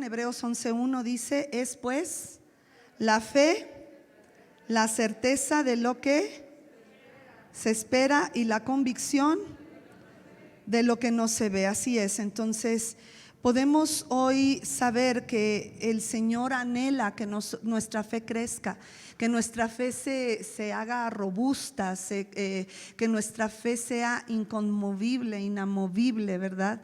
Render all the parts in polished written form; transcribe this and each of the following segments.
acuerdan, Hebreos 11:1 dice, es pues la fe, la certeza de lo que se espera y la convicción de lo que no se ve. Así es. Entonces podemos hoy saber que el Señor anhela que nuestra fe crezca, que nuestra fe se haga robusta, que nuestra fe sea inconmovible, inamovible, ¿verdad?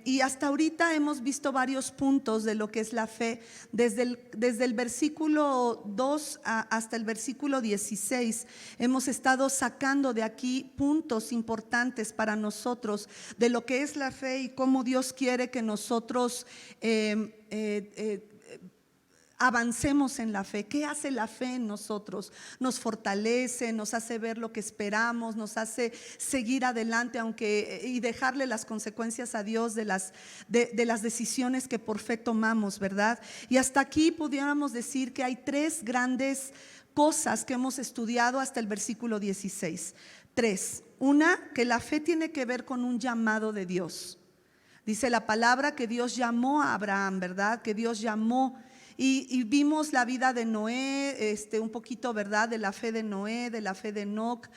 Y hasta ahorita hemos visto varios puntos de lo que es la fe, desde el versículo 2 hasta el versículo 16. Hemos estado sacando de aquí puntos importantes para nosotros de lo que es la fe y cómo Dios quiere que nosotros avancemos en la fe. ¿Qué hace la fe en nosotros? Nos fortalece, nos hace ver lo que esperamos, nos hace seguir adelante y dejarle las consecuencias a Dios de las decisiones que por fe tomamos, ¿verdad? Y hasta aquí pudiéramos decir que hay tres grandes cosas que hemos estudiado hasta el versículo 16. Tres. Una, que la fe tiene que ver con un llamado de Dios. Dice la palabra que Dios llamó a Abraham, ¿verdad? Que Dios llamó. Y vimos la vida de Noé, un poquito, ¿verdad? De la fe de Noé, de la fe de Enoc,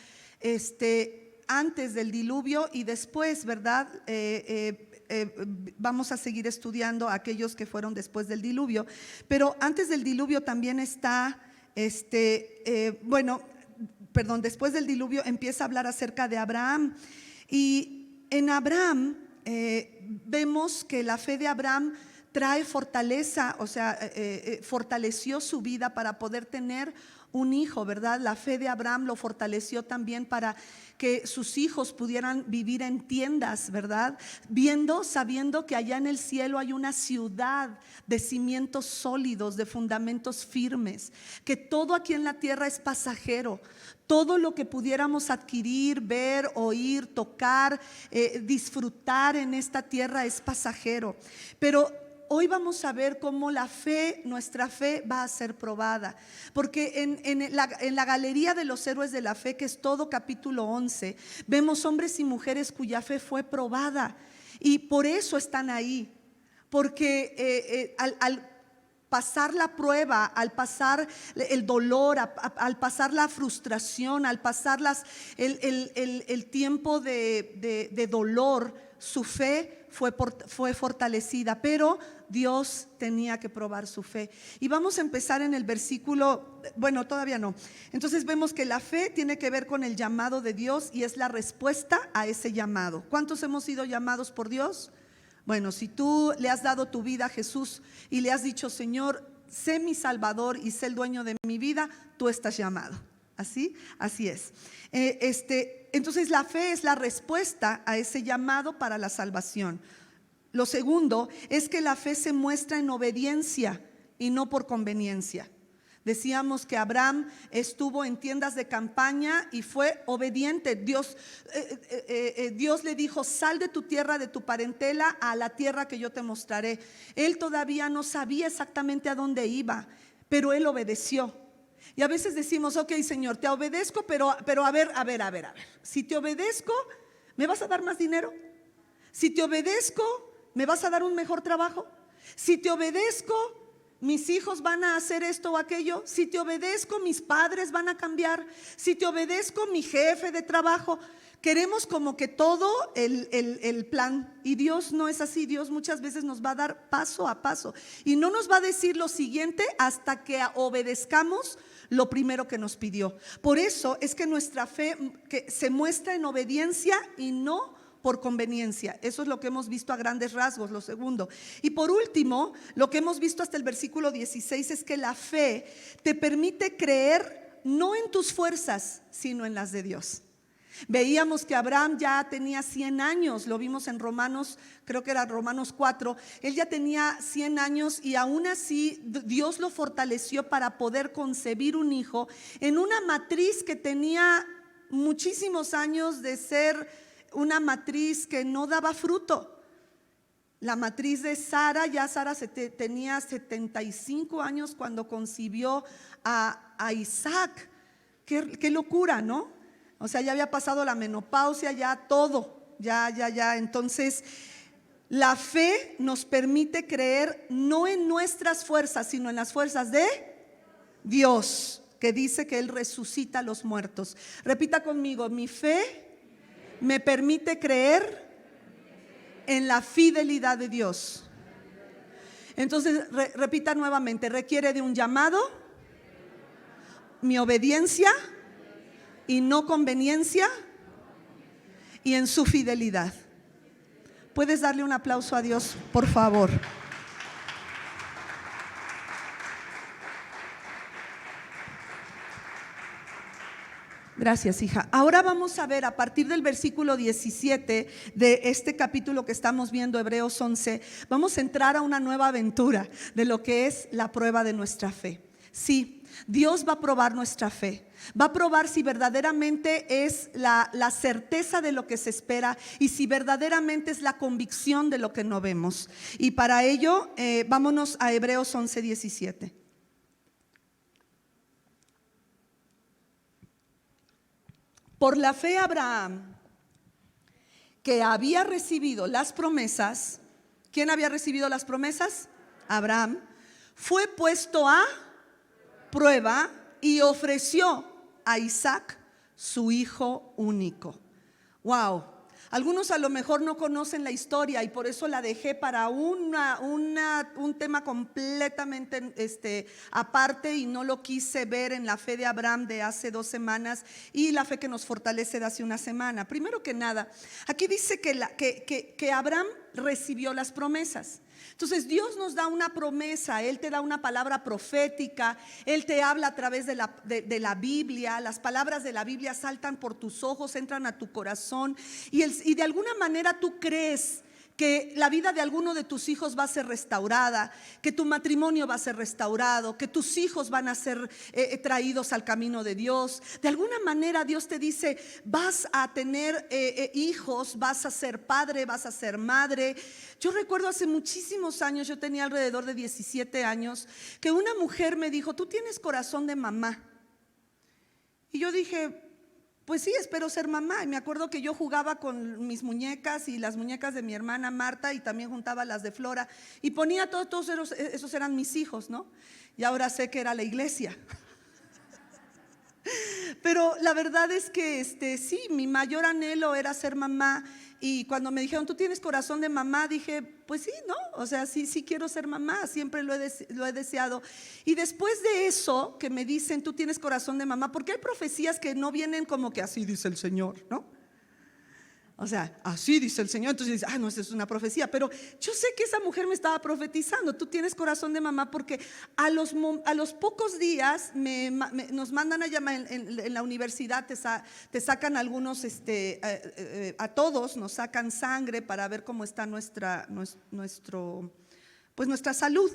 antes del diluvio y después, ¿verdad? Vamos a seguir estudiando aquellos que fueron después del diluvio. Pero antes del diluvio también está, después del diluvio empieza a hablar acerca de Abraham. Y en Abraham vemos que la fe de Abraham trae fortaleza, o sea, fortaleció su vida para poder tener un hijo, ¿verdad? La fe de Abraham lo fortaleció también para que sus hijos pudieran vivir en tiendas, ¿verdad? Sabiendo que allá en el cielo hay una ciudad de cimientos sólidos, de fundamentos firmes, que todo aquí en la tierra es pasajero. Todo lo que pudiéramos adquirir, ver, oír, tocar, disfrutar en esta tierra es pasajero. Pero hoy vamos a ver cómo nuestra fe va a ser probada, porque en la galería de los héroes de la fe, que es todo capítulo 11, vemos hombres y mujeres cuya fe fue probada y por eso están ahí, porque al pasar la prueba, al pasar el dolor, al pasar la frustración, al pasar el tiempo de dolor, su fe fue fortalecida, pero Dios tenía que probar su fe. Y vamos a empezar en el versículo, todavía no. Entonces vemos que la fe tiene que ver con el llamado de Dios y es la respuesta a ese llamado. ¿Cuántos hemos sido llamados por Dios? Bueno, si tú le has dado tu vida a Jesús y le has dicho, Señor, sé mi Salvador y sé el dueño de mi vida, tú estás llamado. Así es. Entonces la fe es la respuesta a ese llamado para la salvación. Lo segundo es que la fe se muestra en obediencia y no por conveniencia. Decíamos que Abraham estuvo en tiendas de campaña y fue obediente. Dios le dijo, sal de tu tierra, de tu parentela, a la tierra que yo te mostraré. Él todavía no sabía exactamente a dónde iba, pero él obedeció. Y a veces decimos, ok, Señor, te obedezco, pero a ver. Si te obedezco, ¿me vas a dar más dinero? Si te obedezco, ¿me vas a dar un mejor trabajo? Si te obedezco, mis hijos van a hacer esto o aquello. Si te obedezco, mis padres van a cambiar. Si te obedezco, mi jefe de trabajo. Queremos como que todo el plan, y Dios no es así. Dios muchas veces nos va a dar paso a paso y no nos va a decir lo siguiente hasta que obedezcamos lo primero que nos pidió. Por eso es que nuestra fe que se muestra en obediencia y no por conveniencia. Eso es lo que hemos visto a grandes rasgos, lo segundo. Y por último, lo que hemos visto hasta el versículo 16 es que la fe te permite creer no en tus fuerzas, sino en las de Dios. Veíamos que Abraham ya tenía 100 años, lo vimos en Romanos, creo que era Romanos 4, él ya tenía 100 años y aún así Dios lo fortaleció para poder concebir un hijo en una matriz que tenía muchísimos años de ser una matriz que no daba fruto. La matriz de Sara, ya Sara tenía 75 años cuando concibió a Isaac. Qué locura, ¿no? O sea, ya había pasado la menopausia, ya todo, ya. Entonces, La fe nos permite creer no en nuestras fuerzas, sino en las fuerzas de Dios, que dice que Él resucita a los muertos. Repita conmigo: mi fe me permite creer en la fidelidad de Dios. Entonces, repita nuevamente: requiere de un llamado, mi obediencia y no conveniencia, y en su fidelidad. ¿Puedes darle un aplauso a Dios, por favor? Gracias, hija. Ahora vamos a ver a partir del versículo 17 de este capítulo que estamos viendo, Hebreos 11, vamos a entrar a una nueva aventura de lo que es la prueba de nuestra fe. Sí, Dios va a probar nuestra fe. Va a probar si verdaderamente es la certeza de lo que se espera y si verdaderamente es la convicción de lo que no vemos. Y para ello, vámonos a Hebreos 11, 17. Por la fe Abraham, que había recibido las promesas. ¿Quién había recibido las promesas? Abraham. Fue puesto a prueba y ofreció a Isaac, su hijo único. Wow. Algunos a lo mejor no conocen la historia y por eso la dejé para un tema completamente aparte, y no lo quise ver en la fe de Abraham de hace 2 semanas y la fe que nos fortalece de hace una semana. Primero que nada, aquí dice que Abraham recibió las promesas. Entonces Dios nos da una promesa, Él te da una palabra profética, Él te habla a través de la Biblia. Las palabras de la Biblia saltan por tus ojos, entran a tu corazón y de alguna manera tú crees que la vida de alguno de tus hijos va a ser restaurada, que tu matrimonio va a ser restaurado, que tus hijos van a ser traídos al camino de Dios. De alguna manera Dios te dice: vas a tener hijos, vas a ser padre, vas a ser madre. Yo recuerdo hace muchísimos años, yo tenía alrededor de 17 años, que una mujer me dijo: tú tienes corazón de mamá. Y yo dije: pues sí, espero ser mamá. Y me acuerdo que yo jugaba con mis muñecas y las muñecas de mi hermana Marta, y también juntaba las de Flora y ponía todos esos eran mis hijos, ¿no? Y ahora sé que era la iglesia. Pero la verdad es que sí, mi mayor anhelo era ser mamá. Y cuando me dijeron: tú tienes corazón de mamá, dije: pues sí, ¿no? O sea, sí quiero ser mamá, siempre lo he deseado. Y después de eso, que me dicen: tú tienes corazón de mamá, porque hay profecías que no vienen como que así dice el Señor, ¿no? O sea, así dice el Señor. Entonces dices: no, esa es una profecía. Pero yo sé que esa mujer me estaba profetizando: tú tienes corazón de mamá, porque a los pocos días nos mandan a llamar en la universidad. Te sacan algunos, a todos nos sacan sangre para ver cómo está nuestra salud.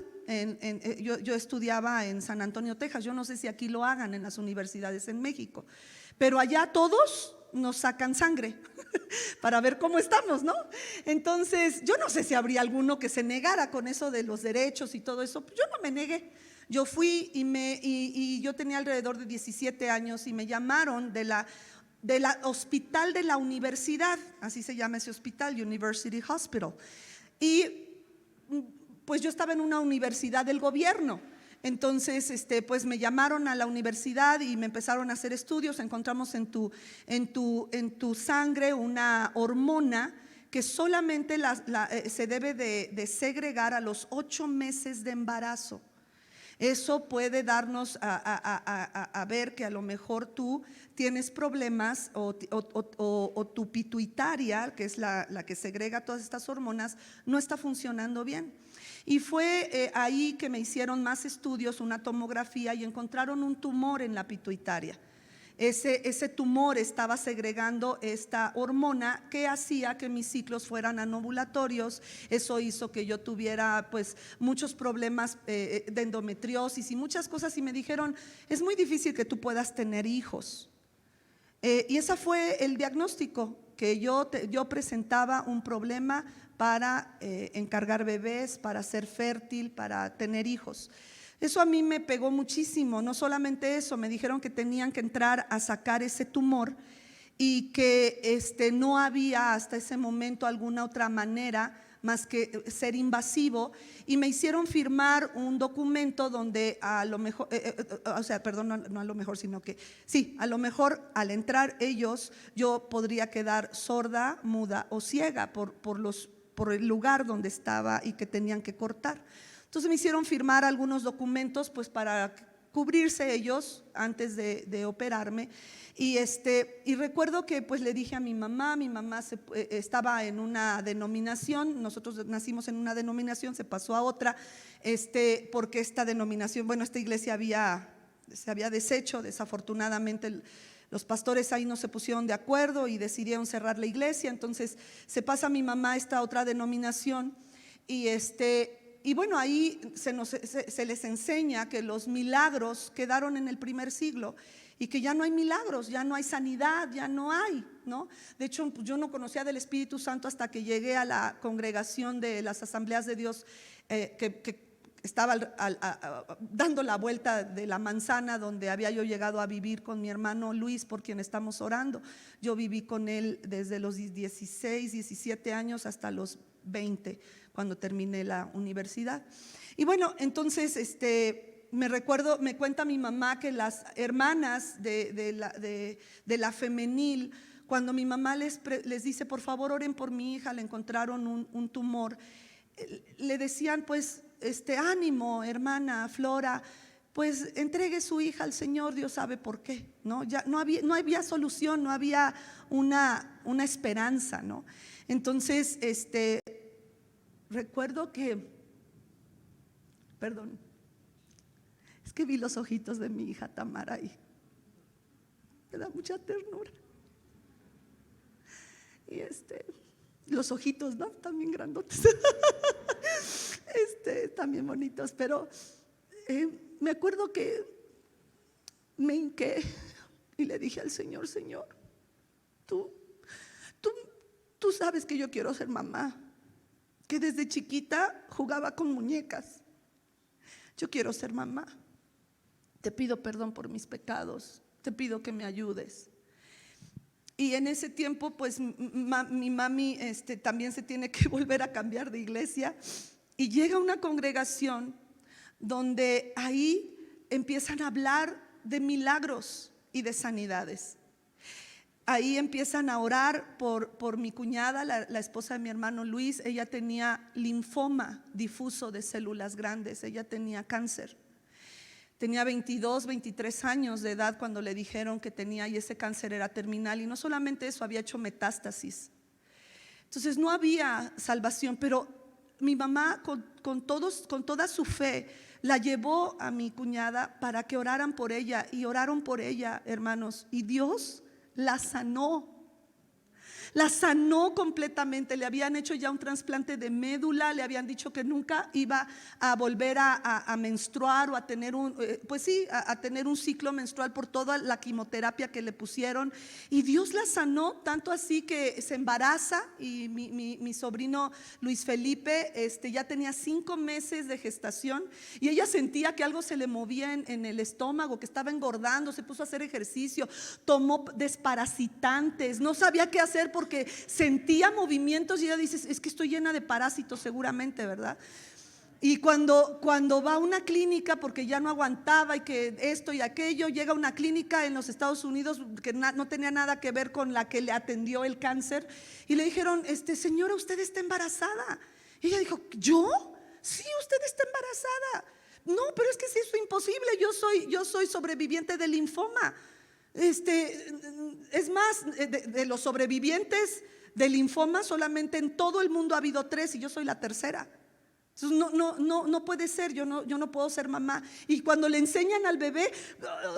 Yo estudiaba en San Antonio, Texas. Yo no sé si aquí lo hagan en las universidades en México, pero allá todos nos sacan sangre para ver cómo estamos, ¿no? Entonces, yo no sé si habría alguno que se negara con eso de los derechos y todo eso. Yo no me negué. Yo fui y yo tenía alrededor de 17 años y me llamaron de la hospital de la universidad, así se llama ese hospital, University Hospital. Y pues yo estaba en una universidad del gobierno. Entonces, pues me llamaron a la universidad y me empezaron a hacer estudios. Encontramos en tu sangre una hormona que solamente se debe de segregar a los 8 meses de embarazo. Eso puede darnos a ver que a lo mejor tú tienes problemas o tu pituitaria, que es la que segrega todas estas hormonas, no está funcionando bien. Y fue ahí que me hicieron más estudios, una tomografía, y encontraron un tumor en la pituitaria. Ese tumor estaba segregando esta hormona que hacía que mis ciclos fueran anovulatorios. Eso hizo que yo tuviera pues muchos problemas de endometriosis y muchas cosas, y me dijeron: es muy difícil que tú puedas tener hijos. Y ese fue el diagnóstico, que yo presentaba un problema para encargar bebés, para ser fértil, para tener hijos. Eso a mí me pegó muchísimo. No solamente eso, me dijeron que tenían que entrar a sacar ese tumor y que no había hasta ese momento alguna otra manera más que ser invasivo, y me hicieron firmar un documento donde a lo mejor, o sea, perdón, no a lo mejor, sino que sí, a lo mejor al entrar ellos yo podría quedar sorda, muda o ciega por el lugar donde estaba y que tenían que cortar. Entonces me hicieron firmar algunos documentos pues para cubrirse ellos antes de operarme. Y recuerdo que pues le dije a mi mamá estaba en una denominación, nosotros nacimos en una denominación, se pasó a otra, porque esta denominación, bueno, esta iglesia se había deshecho, desafortunadamente los pastores ahí no se pusieron de acuerdo y decidieron cerrar la iglesia. Entonces se pasa mi mamá a esta otra denominación y bueno, ahí se les enseña que los milagros quedaron en el primer siglo y que ya no hay milagros, ya no hay sanidad, ya no hay, ¿no? De hecho, yo no conocía del Espíritu Santo hasta que llegué a la congregación de las Asambleas de Dios, que estaba dando la vuelta de la manzana donde había yo llegado a vivir con mi hermano Luis, por quien estamos orando. Yo viví con él desde los 16, 17 años hasta los 20, cuando terminé la universidad. Y bueno, entonces me cuenta mi mamá que las hermanas de la femenil, cuando mi mamá les dice por favor oren por mi hija, le encontraron un tumor, le decían pues ánimo hermana Flora, pues entregue su hija al Señor, Dios sabe por qué, ¿no? Ya no había solución, no había una esperanza, ¿no? Entonces recuerdo que, perdón, es que vi los ojitos de mi hija Tamara ahí, me da mucha ternura. Y los ojitos, ¿no? También grandotes, también bonitos. Pero me acuerdo que me hinqué y le dije al Señor: Señor, tú sabes que yo quiero ser mamá, que desde chiquita jugaba con muñecas. Yo quiero ser mamá. Te pido perdón por mis pecados, te pido que me ayudes. Y en ese tiempo pues mi mami también se tiene que volver a cambiar de iglesia y llega a una congregación donde ahí empiezan a hablar de milagros y de sanidades. Ahí empiezan a orar por mi cuñada, la esposa de mi hermano Luis. Ella tenía linfoma difuso de células grandes, ella tenía cáncer. Tenía 22, 23 años de edad cuando le dijeron que tenía, y ese cáncer era terminal. Y no solamente eso, había hecho metástasis. Entonces no había salvación, pero mi mamá con toda su fe la llevó a mi cuñada para que oraran por ella. Y oraron por ella, hermanos, y Dios la sanó. La sanó completamente. Le habían hecho ya un trasplante de médula, le habían dicho que nunca iba a volver a menstruar o a tener a tener un ciclo menstrual por toda la quimioterapia que le pusieron. Y Dios la sanó, tanto así que se embaraza. Y mi sobrino Luis Felipe ya tenía 5 meses de gestación y ella sentía que algo se le movía en el estómago, que estaba engordando. Se puso a hacer ejercicio, tomó desparasitantes, no sabía qué hacer porque sentía movimientos y ella dice: es que estoy llena de parásitos seguramente, ¿verdad? Y cuando va a una clínica, porque ya no aguantaba y que esto y aquello, llega a una clínica en los Estados Unidos que no tenía nada que ver con la que le atendió el cáncer, y le dijeron: señora, usted está embarazada. Y ella dijo: ¿yo? Sí, usted está embarazada. No, pero es que sí, es imposible, yo soy sobreviviente del linfoma. Es más, de los sobrevivientes del linfoma, solamente en todo el mundo ha habido 3 y yo soy la tercera. Entonces no puede ser, yo no puedo ser mamá. Y cuando le enseñan al bebé,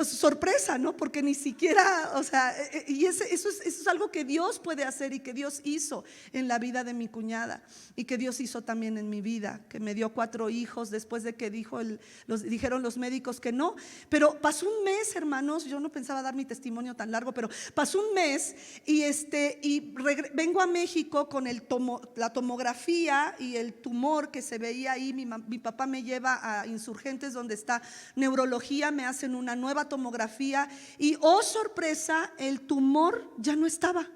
sorpresa, ¿no? Porque ni siquiera, o sea, y eso es algo que Dios puede hacer y que Dios hizo en la vida de mi cuñada y que Dios hizo también en mi vida, que me dio 4 hijos después de que dijeron los médicos que no. Pero pasó un mes, hermanos, yo no pensaba dar mi testimonio tan largo, pero pasó un mes y vengo a México con la tomografía y el tumor que se veía ahí. Mi papá me lleva a Insurgentes, donde está neurología, me hacen una nueva tomografía y oh sorpresa, el tumor ya no estaba.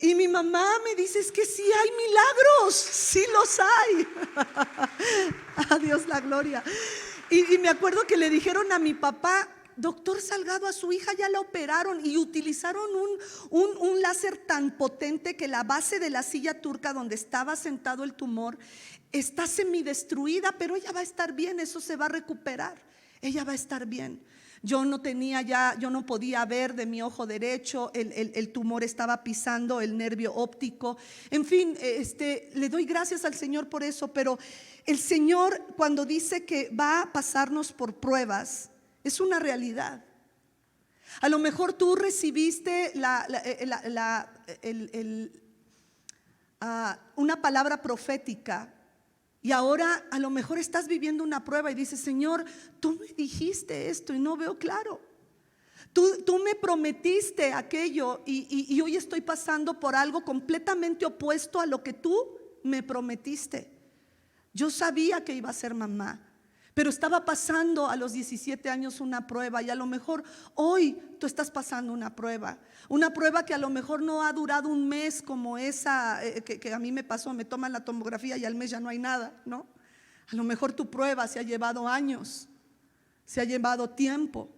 Y mi mamá me dice, es que sí hay milagros, sí los hay. A Dios la gloria. Y me acuerdo que le dijeron a mi papá, doctor Salgado, a su hija ya la operaron y utilizaron un láser tan potente que la base de la silla turca donde estaba sentado el tumor está semidestruida, pero ella va a estar bien, eso se va a recuperar, ella va a estar bien. Yo no podía ver de mi ojo derecho, el tumor estaba pisando el nervio óptico. En fin, le doy gracias al Señor por eso, pero el Señor cuando dice que va a pasarnos por pruebas, es una realidad. A lo mejor tú recibiste una palabra profética y ahora a lo mejor estás viviendo una prueba y dices, Señor, tú me dijiste esto y no veo claro. Tú me prometiste aquello y hoy estoy pasando por algo completamente opuesto a lo que tú me prometiste. Yo sabía que iba a ser mamá, pero estaba pasando a los 17 años una prueba y a lo mejor hoy tú estás pasando una prueba que a lo mejor no ha durado un mes como esa que a mí me pasó, me toman la tomografía y al mes ya no hay nada, ¿no? A lo mejor tu prueba se ha llevado años, se ha llevado tiempo,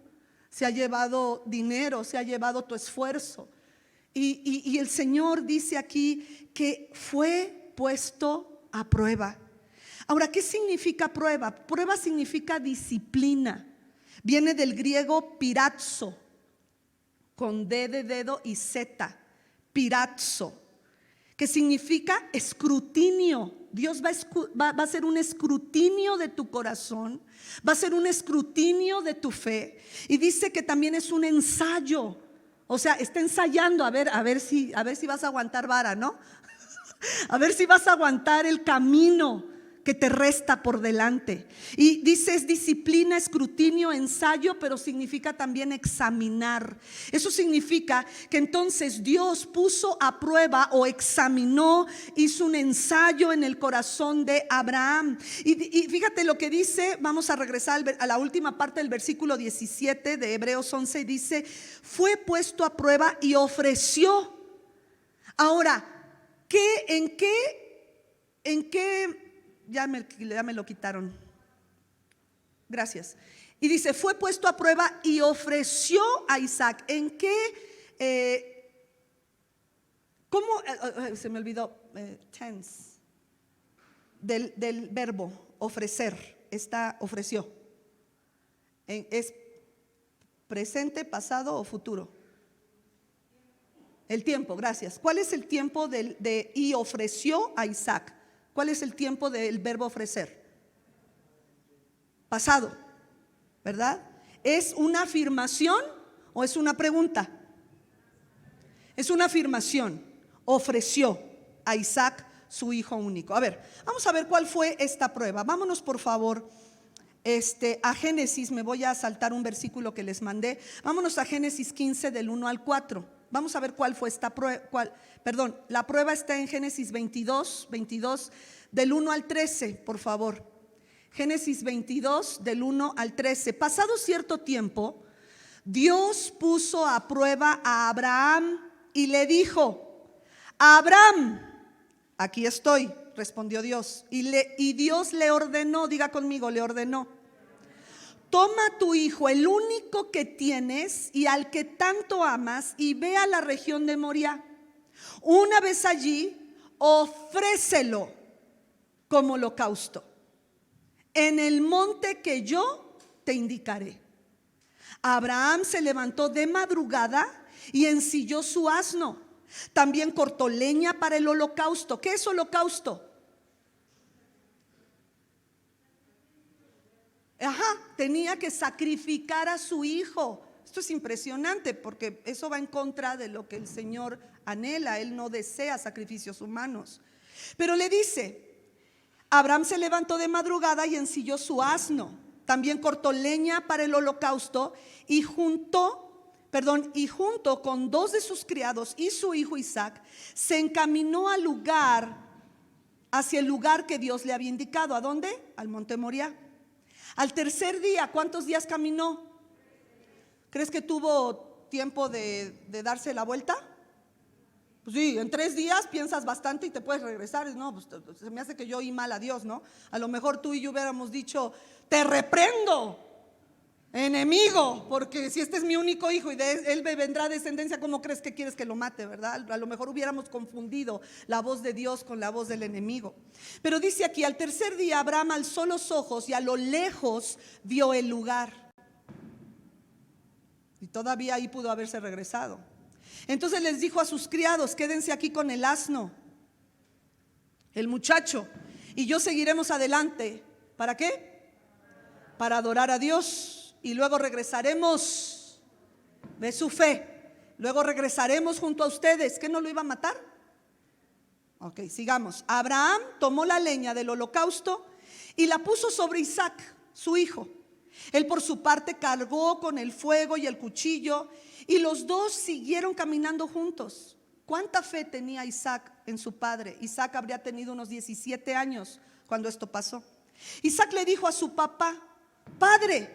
se ha llevado dinero, se ha llevado tu esfuerzo. Y el Señor dice aquí que fue puesto a prueba. Ahora, ¿qué significa prueba? Prueba significa disciplina. Viene del griego pirazzo, con D de dedo y Z, pirazzo, que significa escrutinio. Dios va a hacer un escrutinio de tu corazón, va a hacer un escrutinio de tu fe. Y dice que también es un ensayo. O sea, está ensayando a ver si vas a aguantar vara, ¿no? A ver si vas a aguantar el camino que te resta por delante. Y dice es disciplina, escrutinio, ensayo, pero significa también examinar. Eso significa que entonces Dios puso a prueba o examinó, hizo un ensayo en el corazón de Abraham. Y fíjate lo que dice, vamos a regresar a la última parte del versículo 17 de Hebreos 11, dice, fue puesto a prueba y ofreció. Ahora, ¿en qué? Ya me lo quitaron. Gracias. Y dice, fue puesto a prueba y ofreció a Isaac. ¿En qué? ¿Cómo? Se me olvidó. Tense. Del verbo ofrecer. Ofreció. ¿Es presente, pasado o futuro? El tiempo, gracias. ¿Cuál es el tiempo de y ofreció a Isaac? ¿Cuál es el tiempo del verbo ofrecer? Pasado, ¿verdad? ¿Es una afirmación o es una pregunta? Es una afirmación. Ofreció a Isaac su hijo único. A ver, vamos a ver cuál fue esta prueba. Vámonos por favor a Génesis. Me voy a saltar un versículo que les mandé. Vámonos a Génesis 15 del 1 al 4. Vamos a ver cuál fue esta prueba. La prueba está en Génesis 22 del 1 al 13, por favor. Génesis 22 del 1 al 13. Pasado cierto tiempo, Dios puso a prueba a Abraham y le dijo, Abraham, aquí estoy, respondió Dios. Y Dios le ordenó, diga conmigo, le ordenó, toma a tu hijo, el único que tienes y al que tanto amas, y ve a la región de Moriah. Una vez allí, ofrécelo como holocausto en el monte que yo te indicaré. Abraham se levantó de madrugada y ensilló su asno. También cortó leña para el holocausto. ¿Qué es holocausto? Tenía que sacrificar a su hijo. Esto es impresionante porque eso va en contra de lo que el Señor anhela. Él no desea sacrificios humanos. Pero le dice, Abraham se levantó de madrugada y ensilló su asno. También cortó leña para el holocausto y junto con 2 de sus criados y su hijo Isaac, se encaminó hacia el lugar que Dios le había indicado. ¿A dónde? Al monte Moriah. Al tercer día, ¿cuántos días caminó? ¿Crees que tuvo tiempo de darse la vuelta? Pues sí, en 3 días piensas bastante y te puedes regresar. No, pues se me hace que yo oí mal a Dios, ¿no? A lo mejor tú y yo hubiéramos dicho: te reprendo, enemigo, porque si este es mi único hijo y de él me vendrá descendencia, ¿cómo crees que quieres que lo mate, verdad? A lo mejor hubiéramos confundido la voz de Dios con la voz del enemigo. Pero dice aquí: al tercer día Abraham alzó los ojos y a lo lejos vio el lugar. Y todavía ahí pudo haberse regresado. Entonces les dijo a sus criados: quédense aquí con el asno, el muchacho, y yo seguiremos adelante. ¿Para qué? Para adorar a Dios. Y luego regresaremos. Ve su fe. Luego regresaremos junto a ustedes. ¿Qué no lo iba a matar? Ok, sigamos. Abraham tomó la leña del holocausto y la puso sobre Isaac, su hijo. Él por su parte cargó con el fuego y el cuchillo, y los dos siguieron caminando juntos. ¿Cuánta fe tenía Isaac en su padre? Isaac habría tenido unos 17 años cuando esto pasó. Isaac le dijo a su papá: padre,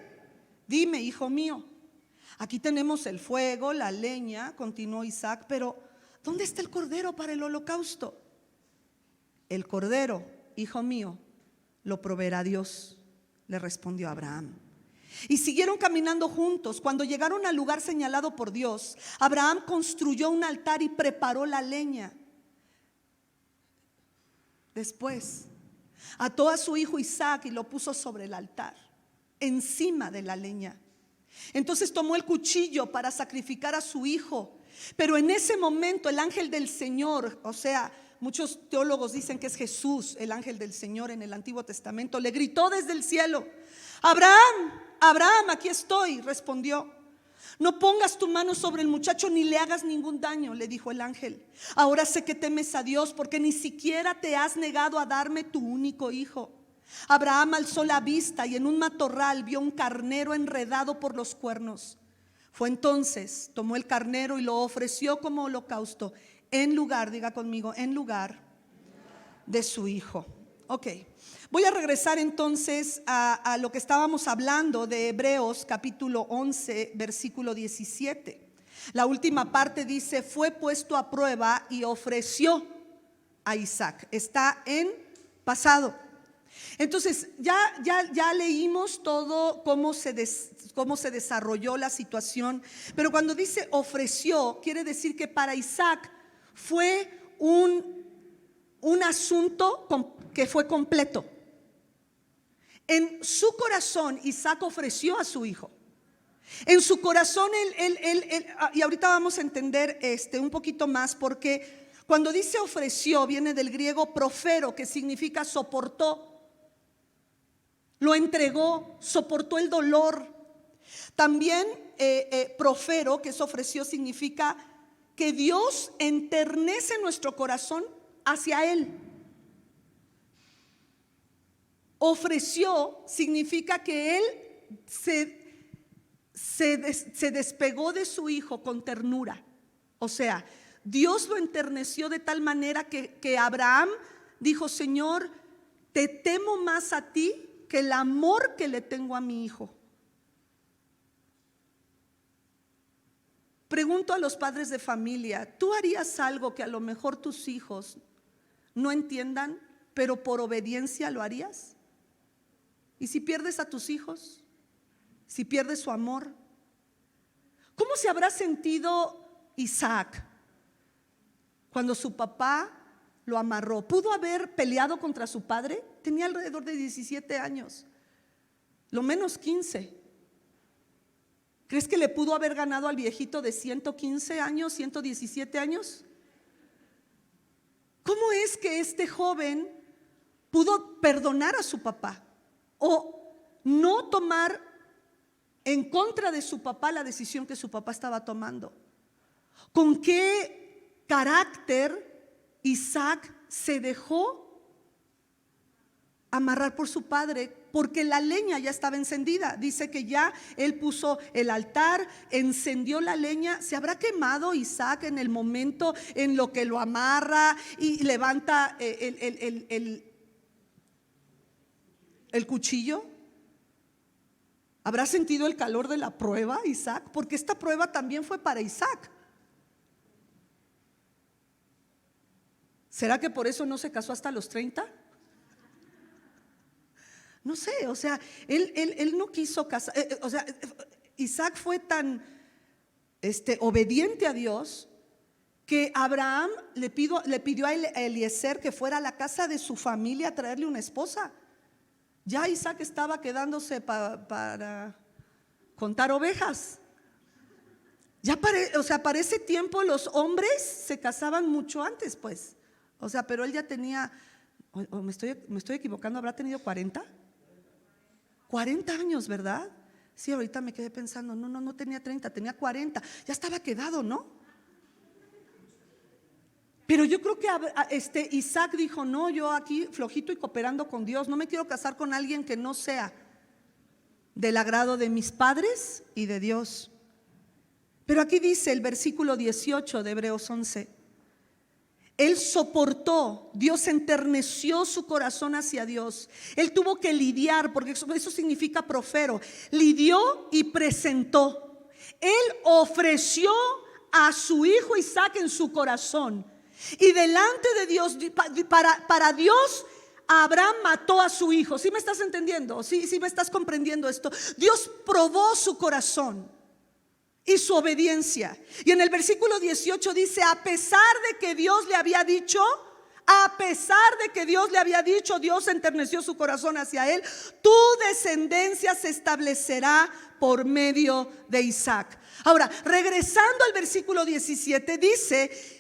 dime, hijo mío, aquí tenemos el fuego, la leña, continuó Isaac, pero ¿dónde está el cordero para el holocausto? El cordero, hijo mío, lo proveerá Dios, le respondió Abraham. Y siguieron caminando juntos. Cuando llegaron al lugar señalado por Dios, Abraham construyó un altar y preparó la leña. Después ató a su hijo Isaac y lo puso sobre el altar, encima de la leña. Entonces tomó el cuchillo para sacrificar a su hijo. Pero en ese momento el ángel del Señor, o sea, muchos teólogos dicen que es Jesús, el ángel del Señor en el Antiguo Testamento, le gritó desde el cielo: Abraham, Abraham, aquí estoy, respondió. No pongas tu mano sobre el muchacho ni le hagas ningún daño, le dijo el ángel. Ahora sé que temes a Dios porque ni siquiera te has negado a darme tu único hijo. Abraham alzó la vista y en un matorral vio un carnero enredado por los cuernos. Fue entonces, tomó el carnero y lo ofreció como holocausto en lugar, diga conmigo, en lugar de su hijo. Ok, voy a regresar entonces a lo que estábamos hablando de Hebreos capítulo 11, versículo 17. La última parte dice: fue puesto a prueba y ofreció a Isaac. Está en pasado. Entonces ya leímos todo cómo se desarrolló la situación, pero cuando dice ofreció, quiere decir que para Isaac fue un asunto que fue completo. En su corazón Isaac ofreció a su hijo. En su corazón él, y ahorita vamos a entender un poquito más, porque cuando dice ofreció viene del griego profero, que significa soportó. Lo entregó, soportó el dolor. También profero, que es ofreció, significa que Dios enternece nuestro corazón hacia Él. Ofreció significa que Él se despegó de su hijo con ternura. O sea, Dios lo enterneció de tal manera que Abraham dijo: Señor, te temo más a ti que el amor que le tengo a mi hijo. Pregunto a los padres de familia: ¿tú harías algo que a lo mejor tus hijos no entiendan, pero por obediencia lo harías? ¿Y si pierdes a tus hijos? ¿Si pierdes su amor? ¿Cómo se habrá sentido Isaac cuando su papá lo amarró? ¿Pudo haber peleado contra su padre? Tenía alrededor de 17 años, lo menos 15. ¿Crees que le pudo haber ganado al viejito de 115 años, 117 años? ¿Cómo es que este joven pudo perdonar a su papá o no tomar en contra de su papá la decisión que su papá estaba tomando? ¿Con qué carácter Isaac se dejó amarrar por su padre? Porque la leña ya estaba encendida. Dice que ya él puso el altar, encendió la leña. ¿Se habrá quemado Isaac en el momento en lo que lo amarra y levanta el cuchillo? ¿Habrá sentido el calor de la prueba, Isaac? Porque esta prueba también fue para Isaac. ¿Será que por eso no se casó hasta los 30? No sé, o sea, él no quiso casar, o sea, Isaac fue tan obediente a Dios que Abraham le pidió a Eliezer que fuera a la casa de su familia a traerle una esposa. Ya Isaac estaba quedándose para contar ovejas. Ya o sea, para ese tiempo los hombres se casaban mucho antes, pues. O sea, pero él ya tenía, o me estoy equivocando, ¿habrá tenido 40? 40 años, ¿verdad? Sí, ahorita me quedé pensando, no tenía 30, tenía 40. Ya estaba quedado, ¿no? Pero yo creo que Isaac dijo, no, yo aquí flojito y cooperando con Dios, no me quiero casar con alguien que no sea del agrado de mis padres y de Dios. Pero aquí dice el versículo 18 de Hebreos 11, él soportó, Dios enterneció su corazón hacia Dios. Él tuvo que lidiar, porque eso significa profero. Lidió y presentó. Él ofreció a su hijo Isaac en su corazón. Y delante de Dios, para Dios, Abraham mató a su hijo. ¿Sí me estás entendiendo? ¿Sí me estás comprendiendo esto? Dios probó su corazón y su obediencia. Y en el versículo 18 dice, a pesar de que Dios le había dicho, Dios enterneció su corazón hacia él. Tu descendencia se establecerá por medio de Isaac. Ahora, regresando al versículo 17, dice,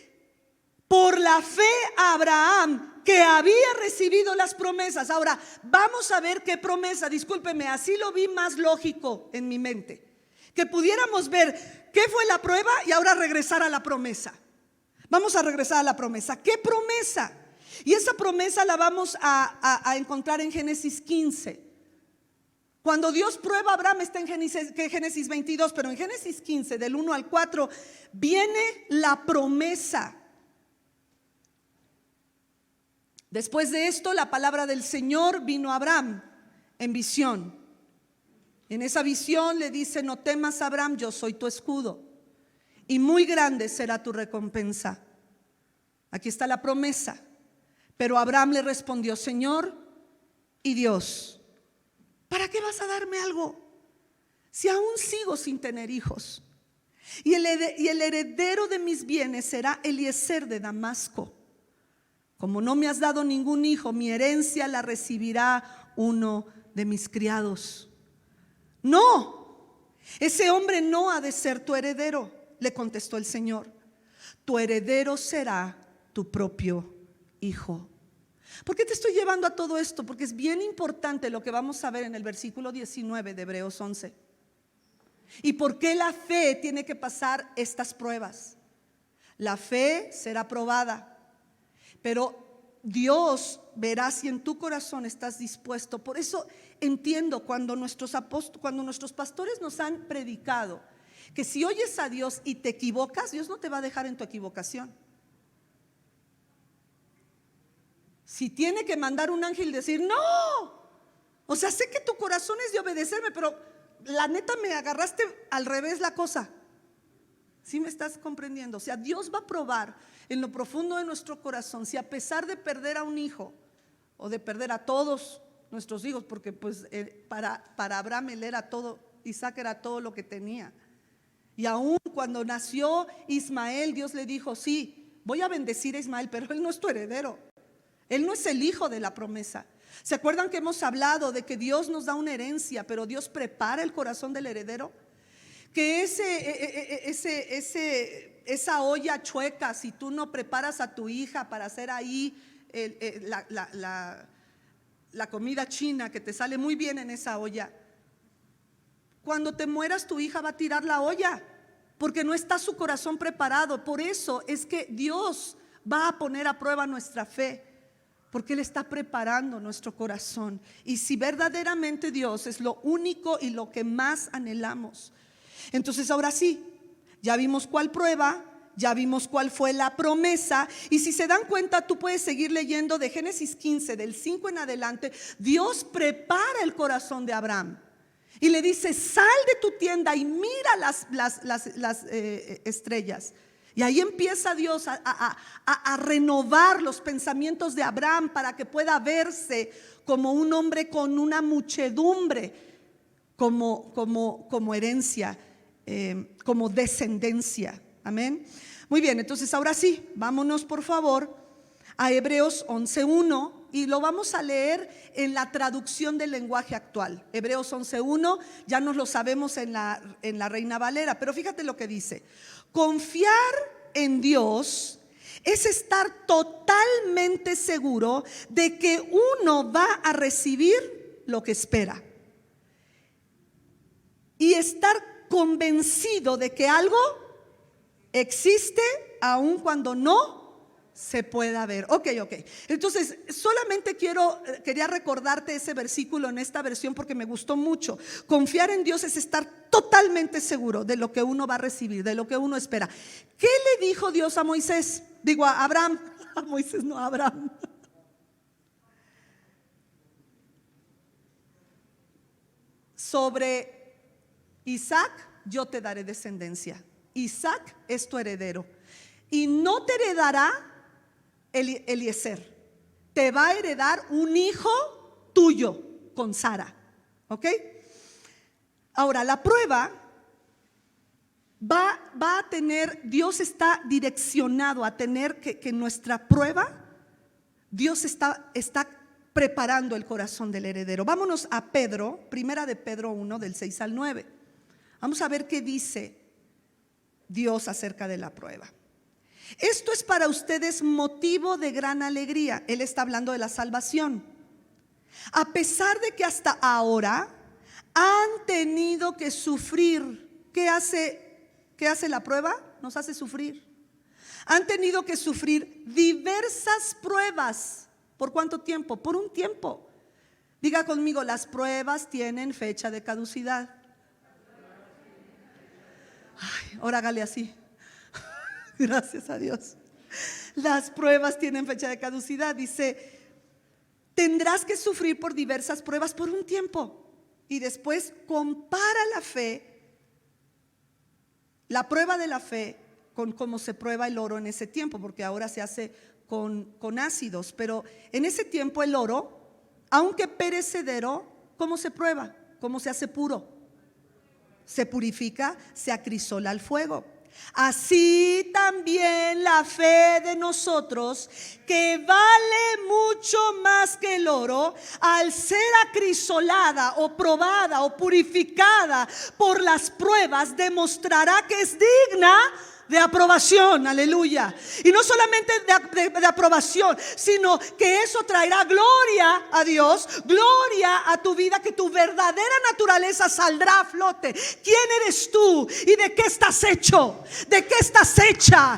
por la fe Abraham, que había recibido las promesas. Ahora, vamos a ver qué promesa. Discúlpeme, así lo vi más lógico en mi mente. Que pudiéramos ver qué fue la prueba y ahora regresar a la promesa. Vamos a regresar a la promesa. ¿Qué promesa? Y esa promesa la vamos a encontrar en Génesis 15. Cuando Dios prueba a Abraham está en Génesis 22, pero en Génesis 15, del 1 al 4, viene la promesa. Después de esto, la palabra del Señor vino a Abraham en visión. En esa visión le dice, no temas, Abraham, yo soy tu escudo y muy grande será tu recompensa. Aquí está la promesa. Pero Abraham le respondió, Señor y Dios, ¿para qué vas a darme algo si aún sigo sin tener hijos? Y el heredero de mis bienes será Eliezer de Damasco. Como no me has dado ningún hijo, mi herencia la recibirá uno de mis criados. No, ese hombre no ha de ser tu heredero, le contestó el Señor. Tu heredero será tu propio hijo. ¿Por qué te estoy llevando a todo esto? Porque es bien importante lo que vamos a ver en el versículo 19 de Hebreos 11. ¿Y por qué la fe tiene que pasar estas pruebas? La fe será probada, pero Dios verá si en tu corazón estás dispuesto. Por eso entiendo cuando nuestros pastores nos han predicado que si oyes a Dios y te equivocas, Dios no te va a dejar en tu equivocación. Si tiene que mandar un ángel y decir, no, o sea, sé que tu corazón es de obedecerme, pero la neta me agarraste al revés la cosa. ¿Sí me estás comprendiendo? O sea, Dios va a probar en lo profundo de nuestro corazón si a pesar de perder a un hijo o de perder a todos nuestros hijos, porque pues para Abraham él era todo, Isaac era todo lo que tenía. Y aún cuando nació Ismael, Dios le dijo, sí, voy a bendecir a Ismael, pero él no es tu heredero. Él no es el hijo de la promesa. ¿Se acuerdan que hemos hablado de que Dios nos da una herencia, pero Dios prepara el corazón del heredero? Que esa olla chueca, si tú no preparas a tu hija para hacer ahí la comida china que te sale muy bien en esa olla, cuando te mueras tu hija va a tirar la olla porque no está su corazón preparado. Por eso es que Dios va a poner a prueba nuestra fe, porque Él está preparando nuestro corazón. Y si verdaderamente Dios es lo único y lo que más anhelamos, entonces ahora sí, ya vimos cuál prueba, ya vimos cuál fue la promesa. Y si se dan cuenta, tú puedes seguir leyendo de Génesis 15, del 5 en adelante. Dios prepara el corazón de Abraham y le dice, sal de tu tienda y mira las estrellas. Y ahí empieza Dios a renovar los pensamientos de Abraham para que pueda verse como un hombre con una muchedumbre, como herencia, como descendencia. Amén. Muy bien, entonces ahora sí, vámonos por favor a Hebreos 11:1 y lo vamos a leer en la traducción del lenguaje actual. Hebreos 11:1, ya nos lo sabemos en la Reina Valera, pero fíjate lo que dice: confiar en Dios es estar totalmente seguro de que uno va a recibir lo que espera y estar convencido de que algo existe aun cuando no se pueda ver. Ok. Entonces, solamente quería recordarte ese versículo en esta versión porque me gustó mucho. Confiar en Dios es estar totalmente seguro de lo que uno va a recibir, de lo que uno espera. ¿Qué le dijo Dios a Moisés? Digo, a Abraham. A Moisés, no, a Abraham. Sobre Isaac, yo te daré descendencia. Isaac es tu heredero. Y no te heredará Eliezer, te va a heredar un hijo tuyo con Sara. ¿Ok? Ahora, la prueba va a tener, Dios está direccionado a tener que nuestra prueba, Dios está preparando el corazón del heredero. Vámonos a Pedro, primera de Pedro 1, del 6 al 9. Vamos a ver qué dice Dios acerca de la prueba. Esto es para ustedes motivo de gran alegría. Él está hablando de la salvación. A pesar de que hasta ahora han tenido que sufrir. ¿Qué hace la prueba? Nos hace sufrir. Han tenido que sufrir diversas pruebas. ¿Por cuánto tiempo? Por un tiempo. Diga conmigo, las pruebas tienen fecha de caducidad. Ay, ahora hágale así. Gracias a Dios. Las pruebas tienen fecha de caducidad. Dice, tendrás que sufrir por diversas pruebas por un tiempo. Y después compara la fe, la prueba de la fe, con cómo se prueba el oro en ese tiempo, porque ahora se hace con ácidos. Pero en ese tiempo el oro, aunque perecedero, ¿cómo se prueba? ¿Cómo se hace puro? Se purifica, se acrisola al fuego. Así también la fe de nosotros, que vale mucho más que el oro, al ser acrisolada o probada o purificada por las pruebas, demostrará que es digna de aprobación. Aleluya. Y no solamente de aprobación, sino que eso traerá gloria a Dios, gloria a tu vida, que tu verdadera naturaleza saldrá a flote. ¿Quién eres tú? ¿Y de qué estás hecho? ¿De qué estás hecha?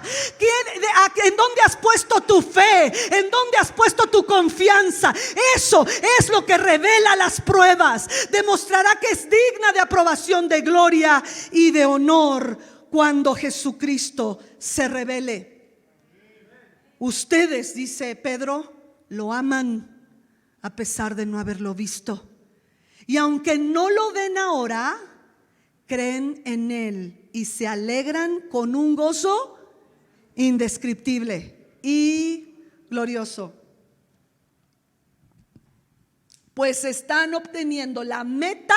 ¿En dónde has puesto tu fe? ¿En dónde has puesto tu confianza? Eso es lo que revela las pruebas. Demostrará que es digna de aprobación, de gloria y de honor cuando Jesucristo se revele. Ustedes, dice Pedro, lo aman a pesar de no haberlo visto. Y aunque no lo ven ahora, creen en Él y se alegran con un gozo indescriptible y glorioso. Pues están obteniendo la meta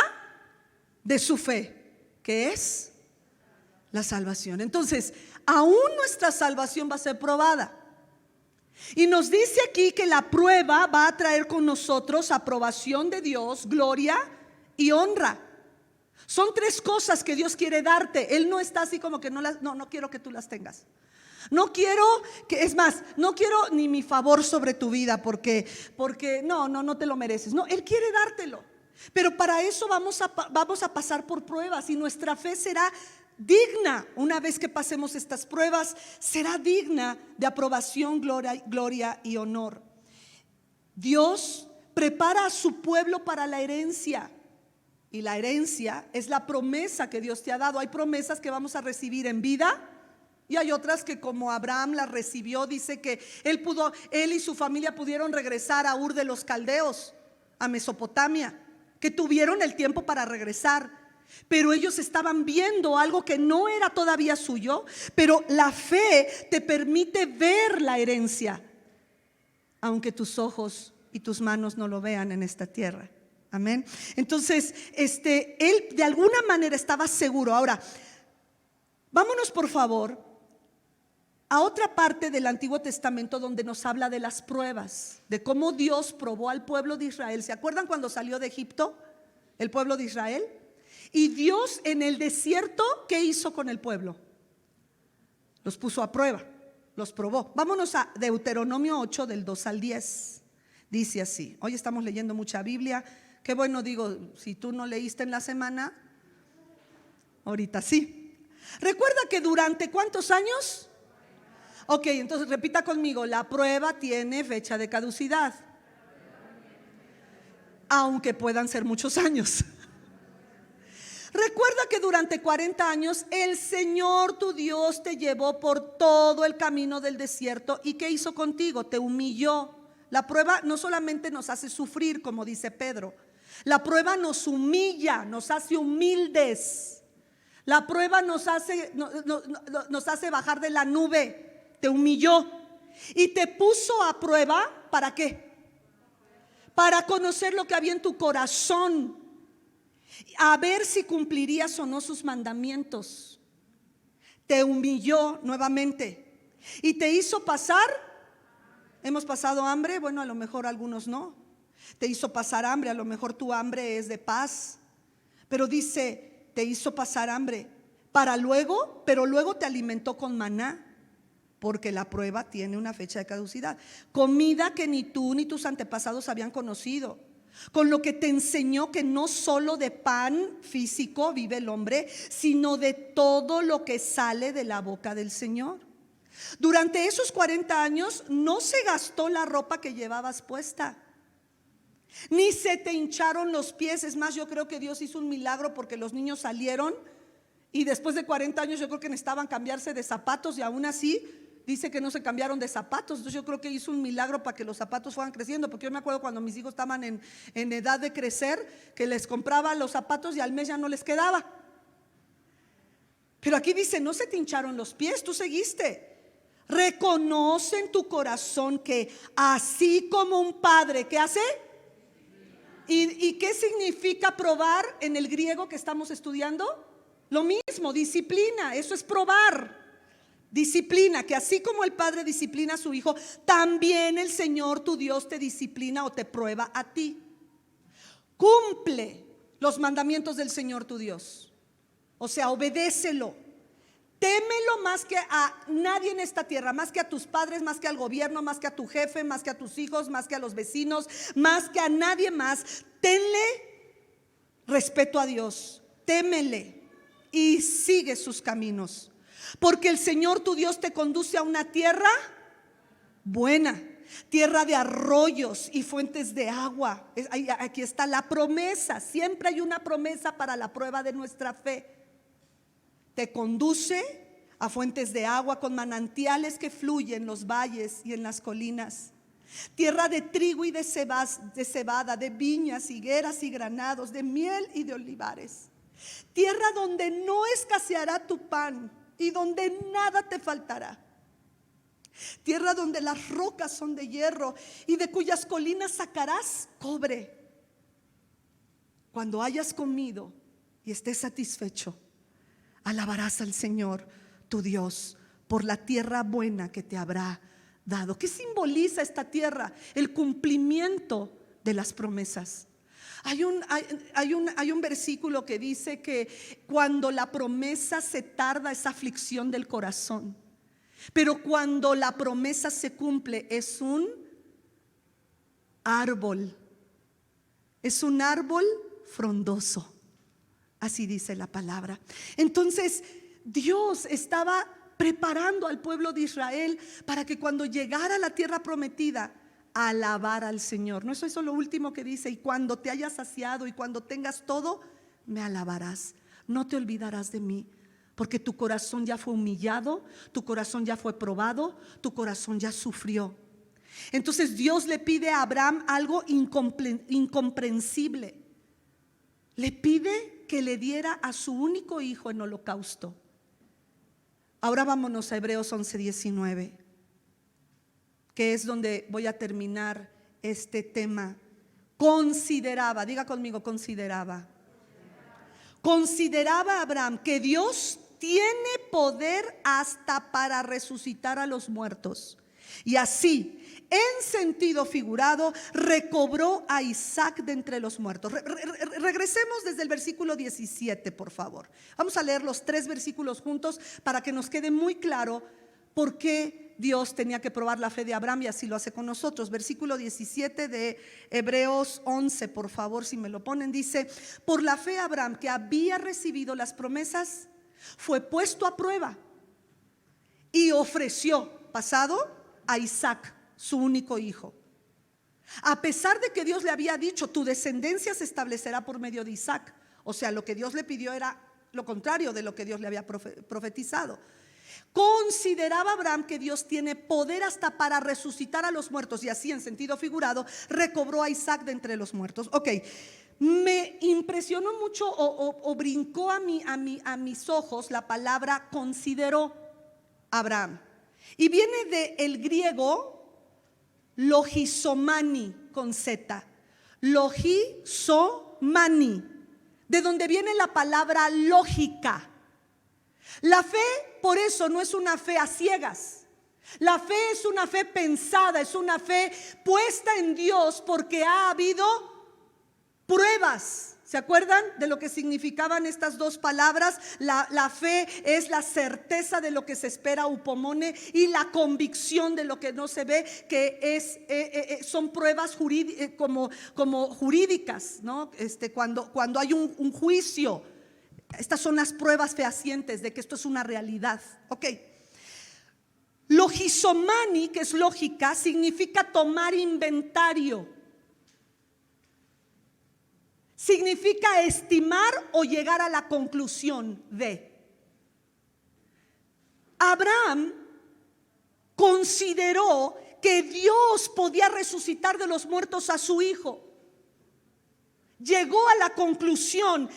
de su fe, que es la salvación. Entonces, aún nuestra salvación va a ser probada. Y nos dice aquí que la prueba va a traer con nosotros aprobación de Dios, gloria y honra. Son tres cosas que Dios quiere darte. Él no está así como que no quiero que tú las tengas. No quiero no quiero ni mi favor sobre tu vida porque no te lo mereces. No, Él quiere dártelo. Pero para eso vamos a pasar por pruebas y nuestra fe será digna. Una vez que pasemos estas pruebas, será digna de aprobación, gloria y honor. Dios prepara a su pueblo para la herencia. Y la herencia es la promesa que Dios te ha dado. Hay promesas que vamos a recibir en vida y hay otras que, como Abraham las recibió, dice que él y su familia pudieron regresar a Ur de los Caldeos, a Mesopotamia, que tuvieron el tiempo para regresar. pero ellos estaban viendo algo que no era todavía suyo. Pero la fe te permite ver la herencia, aunque tus ojos y tus manos no lo vean en esta tierra. Amén. Entonces, él de alguna manera estaba seguro. Ahora, vámonos por favor a otra parte del Antiguo Testamento donde nos habla de las pruebas, de cómo Dios probó al pueblo de Israel. ¿Se acuerdan cuando salió de Egipto el pueblo de Israel? Y Dios en el desierto, ¿qué hizo con el pueblo? Los puso a prueba, los probó. Vámonos a Deuteronomio 8 del 2 al 10. Dice así. Hoy estamos leyendo mucha Biblia. Qué bueno, digo, si tú no leíste en la semana, ahorita sí. Recuerda que durante ¿cuántos años? Ok, entonces repita conmigo: la prueba tiene fecha de caducidad, aunque puedan ser muchos años. Recuerda que durante 40 años el Señor tu Dios te llevó por todo el camino del desierto. ¿Y qué hizo contigo? Te humilló. La prueba no solamente nos hace sufrir, como dice Pedro. La prueba nos humilla, nos hace humildes. La prueba nos hace bajar de la nube. Te humilló y te puso a prueba. ¿Para qué? Para conocer lo que había en tu corazón, a ver si cumplirías o no sus mandamientos. Te humilló nuevamente y te hizo pasar. ¿Hemos pasado hambre? Bueno, a lo mejor algunos no. Te hizo pasar hambre, a lo mejor tu hambre es de paz, pero dice, te hizo pasar hambre pero luego te alimentó con maná, porque la prueba tiene una fecha de caducidad. Comida que ni tú ni tus antepasados habían conocido, con lo que te enseñó que no solo de pan físico vive el hombre, sino de todo lo que sale de la boca del Señor. Durante esos 40 años no se gastó la ropa que llevabas puesta, ni se te hincharon los pies. Es más, yo creo que Dios hizo un milagro, porque los niños salieron y después de 40 años yo creo que necesitaban cambiarse de zapatos, y aún así dice que no se cambiaron de zapatos. Entonces yo creo que hizo un milagro para que los zapatos fueran creciendo, porque yo me acuerdo cuando mis hijos estaban en edad de crecer, que les compraba los zapatos y al mes ya no les quedaba. Pero aquí dice, no se te hincharon los pies, tú seguiste. Reconoce en tu corazón que así como un padre, ¿qué hace? ¿Y qué significa probar en el griego que estamos estudiando? Lo mismo, disciplina. Eso es probar. Disciplina, que así como el padre disciplina a su hijo, también el Señor tu Dios te disciplina o te prueba a ti. Cumple los mandamientos del Señor tu Dios, o sea, obedécelo. Témelo más que a nadie en esta tierra, más que a tus padres, más que al gobierno, más que a tu jefe, más que a tus hijos, más que a los vecinos, más que a nadie más. Tenle respeto a Dios, témele y sigue sus caminos, porque el Señor tu Dios te conduce a una tierra buena, tierra de arroyos y fuentes de agua. Aquí está la promesa. Siempre hay una promesa para la prueba de nuestra fe. Te conduce a fuentes de agua con manantiales que fluyen en los valles y en las colinas. Tierra de trigo y de cebada, de viñas, higueras y granados, de miel y de olivares. Tierra donde no escaseará tu pan y donde nada te faltará. Tierra donde las rocas son de hierro y de cuyas colinas sacarás cobre. Cuando hayas comido y estés satisfecho, alabarás al Señor tu Dios por la tierra buena que te habrá dado. ¿Qué simboliza esta tierra? El cumplimiento de las promesas. Hay un versículo que dice que cuando la promesa se tarda es aflicción del corazón, pero cuando la promesa se cumple es un árbol frondoso. Así dice la palabra. Entonces Dios estaba preparando al pueblo de Israel para que cuando llegara a la tierra prometida, alabara al Señor. No es eso lo último que dice: y cuando te hayas saciado y cuando tengas todo, me alabarás. No te olvidarás de mí, porque tu corazón ya fue humillado, tu corazón ya fue probado, tu corazón ya sufrió. Entonces Dios le pide a Abraham algo incomprensible. Le pide que le diera a su único hijo en holocausto. Ahora vámonos a Hebreos 11:19, que es donde voy a terminar este tema. Consideraba, diga conmigo, consideraba Abraham que Dios tiene poder hasta para resucitar a los muertos. Y así, en sentido figurado, recobró a Isaac de entre los muertos. Regresemos desde el versículo 17, por favor. Vamos a leer los 3 versículos juntos para que nos quede muy claro por qué Dios tenía que probar la fe de Abraham, y así lo hace con nosotros. Versículo 17 de Hebreos 11, por favor, si me lo ponen, dice: por la fe Abraham, que había recibido las promesas, fue puesto a prueba y ofreció, pasado, a Isaac, su único hijo. A pesar de que Dios le había dicho: tu descendencia se establecerá por medio de Isaac. O sea, lo que Dios le pidió era lo contrario de lo que Dios le había profetizado. Consideraba Abraham que Dios tiene poder hasta para resucitar a los muertos, y así, en sentido figurado, recobró a Isaac de entre los muertos. Ok, me impresionó mucho o brincó a mis ojos la palabra consideró Abraham. Y viene del griego logisomani, con Z. Logisomani, de donde viene la palabra lógica. La fe, por eso, no es una fe a ciegas. La fe es una fe pensada, es una fe puesta en Dios porque ha habido pruebas. ¿Se acuerdan de lo que significaban estas dos palabras? La fe es la certeza de lo que se espera, upomone, y la convicción de lo que no se ve, que son pruebas como jurídicas, ¿no? Cuando hay un juicio, estas son las pruebas fehacientes de que esto es una realidad. Ok. Logisomani, que es lógica, significa tomar inventario. Significa estimar o llegar a la conclusión de. Abraham consideró que Dios podía resucitar de los muertos a su hijo. Llegó a la conclusión,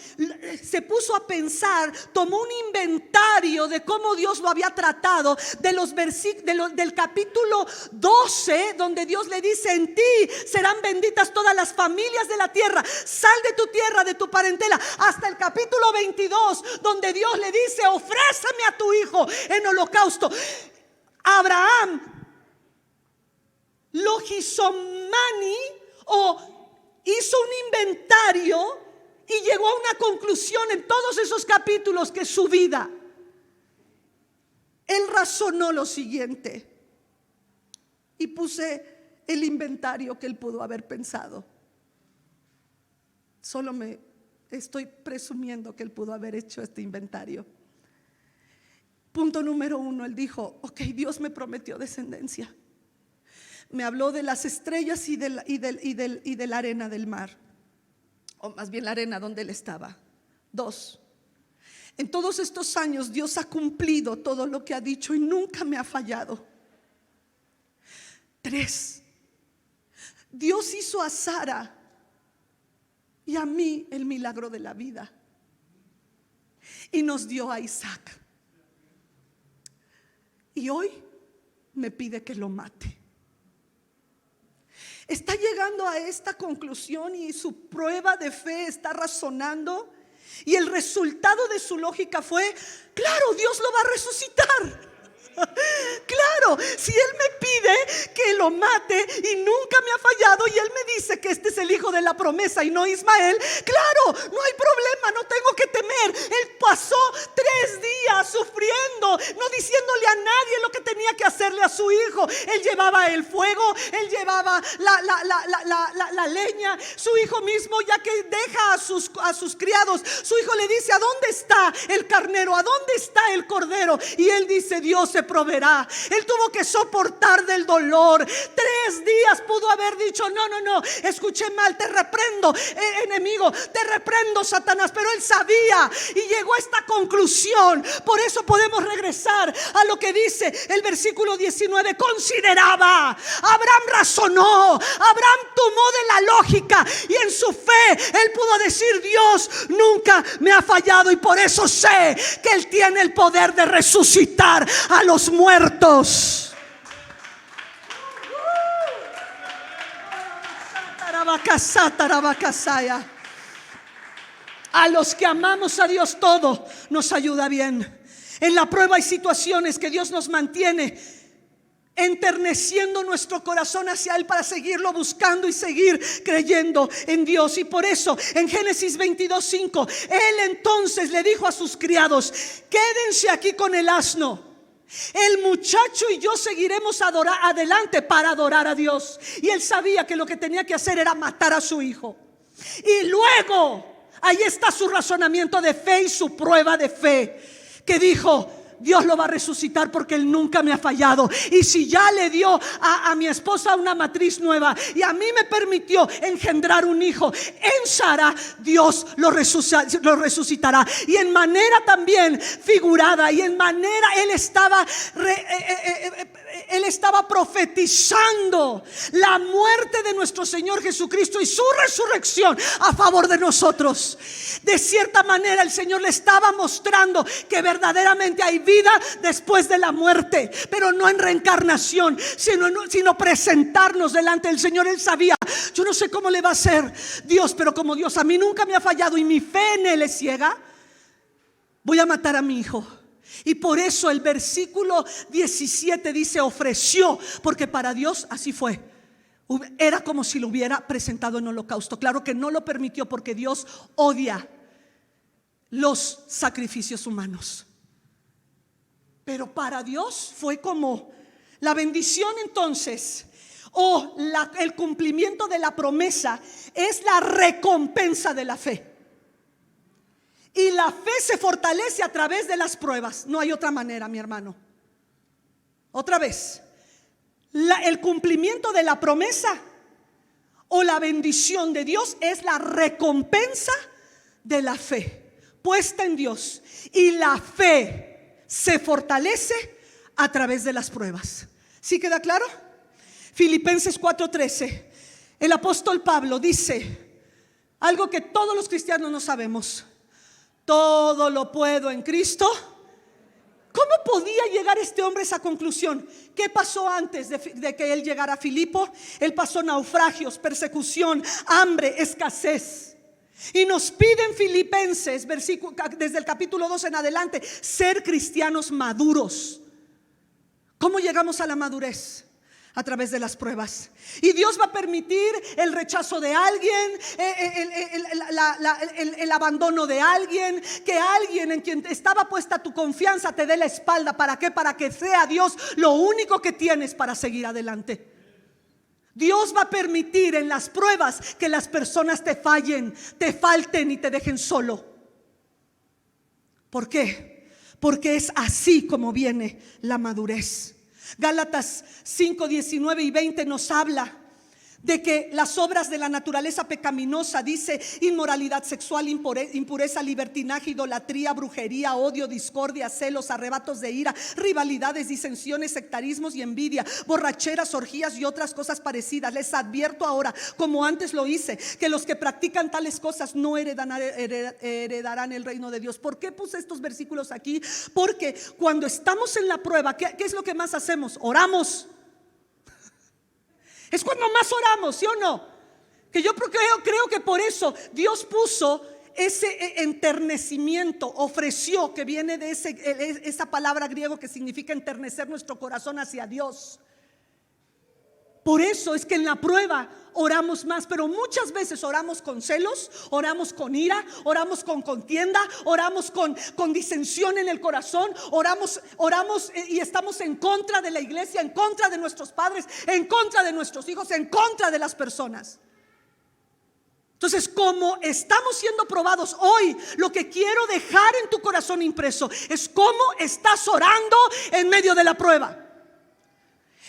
se puso a pensar, tomó un inventario de cómo Dios lo había tratado, del capítulo 12, donde Dios le dice: en ti serán benditas todas las familias de la tierra, sal de tu tierra, de tu parentela, hasta el capítulo 22, donde Dios le dice: ofréceme a tu hijo en holocausto. Abraham, logisomani, hizo un inventario y llegó a una conclusión en todos esos capítulos, que su vida. Él razonó lo siguiente, y puse el inventario que él pudo haber pensado. Solo me estoy presumiendo que él pudo haber hecho este inventario. Punto número 1, él dijo: ok, Dios me prometió descendencia. Me habló de las estrellas y de la arena del mar, o más bien la arena donde él estaba. 2, en todos estos años Dios ha cumplido todo lo que ha dicho y nunca me ha fallado. 3, Dios hizo a Sara y a mí el milagro de la vida y nos dio a Isaac. Y hoy me pide que lo mate. Está llegando a esta conclusión y su prueba de fe está razonando, y el resultado de su lógica fue: claro, Dios lo va a resucitar. Claro, si él me pide que lo mate y nunca me ha fallado, y él me dice que este es el hijo de la promesa y no Ismael, claro, no hay problema, no tengo que temer. Él pasó 3 días sufriendo, no diciéndole a nadie lo que tenía que hacerle a su hijo. Él llevaba el fuego, él llevaba la leña. Su hijo mismo, ya que deja a sus criados, su hijo le dice: ¿a dónde está el carnero? ¿A dónde está el cordero? Y él dice: Dios se proveerá. Él tuvo que soportar del dolor. 3 días pudo haber dicho: no, escuché mal, te reprendo, enemigo, te reprendo, Satanás. Pero él sabía y llegó a esta conclusión. Por eso podemos regresar regresar a lo que dice el versículo 19. Consideraba, Abraham razonó, Abraham tomó de la lógica y en su fe él pudo decir: Dios nunca me ha fallado y por eso sé que Él tiene el poder de resucitar a los muertos. A los que amamos a Dios, todo nos ayuda bien. En la prueba hay situaciones que Dios nos mantiene enterneciendo nuestro corazón hacia Él para seguirlo buscando y seguir creyendo en Dios. Y por eso en Génesis 22:5 Él entonces le dijo a sus criados: quédense aquí con el asno. El muchacho y yo seguiremos adelante para adorar a Dios. Y él sabía que lo que tenía que hacer era matar a su hijo. Y luego ahí está su razonamiento de fe y su prueba de fe, que dijo: Dios lo va a resucitar porque Él nunca me ha fallado. Y si ya le dio a mi esposa una matriz nueva y a mí me permitió engendrar un hijo en Sara, Dios lo resucitará. Y en manera también figurada y en manera Él estaba profetizando la muerte de nuestro Señor Jesucristo y su resurrección a favor de nosotros. De cierta manera el Señor le estaba mostrando que verdaderamente hay vida después de la muerte, pero no en reencarnación, sino presentarnos delante del Señor. Él sabía: yo no sé cómo le va a hacer Dios, pero como Dios a mí nunca me ha fallado y mi fe en Él es ciega, voy a matar a mi hijo. Y por eso el versículo 17 dice: ofreció, porque para Dios así fue. Era como si lo hubiera presentado en holocausto. Claro que no lo permitió porque Dios odia los sacrificios humanos. Pero para Dios fue como la bendición. Entonces, el cumplimiento de la promesa es la recompensa de la fe. Y la fe se fortalece a través de las pruebas. No hay otra manera, mi hermano. Otra vez, el cumplimiento de la promesa o la bendición de Dios es la recompensa de la fe puesta en Dios. Y la fe se fortalece a través de las pruebas. ¿Sí queda claro? Filipenses 4:13. El apóstol Pablo dice algo que todos los cristianos no sabemos: todo lo puedo en Cristo. ¿Cómo podía llegar este hombre a esa conclusión? ¿Qué pasó antes de que él llegara a Filipo? Él pasó naufragios, persecución, hambre, escasez. Y nos piden Filipenses, desde el capítulo 2 en adelante, ser cristianos maduros. ¿Cómo llegamos a la madurez? A través de las pruebas. Y Dios va a permitir el rechazo de alguien, el abandono de alguien, que alguien en quien estaba puesta tu confianza te dé la espalda. ¿Para qué? Para que sea Dios lo único que tienes para seguir adelante. Dios va a permitir en las pruebas que las personas te fallen, te falten y te dejen solo. ¿Por qué? Porque es así como viene la madurez. Gálatas 5, 19 y 20 nos habla de que las obras de la naturaleza pecaminosa, dice: inmoralidad sexual, impureza, libertinaje, idolatría, brujería, odio, discordia, celos, arrebatos de ira, rivalidades, disensiones, sectarismos y envidia, borracheras, orgías y otras cosas parecidas. Les advierto ahora, como antes lo hice, que los que practican tales cosas no heredarán el reino de Dios. ¿Por qué puse estos versículos aquí? Porque cuando estamos en la prueba, ¿qué es lo que más hacemos? Oramos. Es cuando más oramos, ¿sí o no? Que yo creo que por eso Dios puso ese enternecimiento, ofreció, que viene de esa palabra griego que significa enternecer nuestro corazón hacia Dios. Por eso es que en la prueba oramos más, pero muchas veces oramos con celos, oramos con ira, oramos con contienda, oramos con disensión en el corazón, oramos y estamos en contra de la iglesia, en contra de nuestros padres, en contra de nuestros hijos, en contra de las personas. Entonces, como estamos siendo probados hoy, lo que quiero dejar en tu corazón impreso es cómo estás orando en medio de la prueba.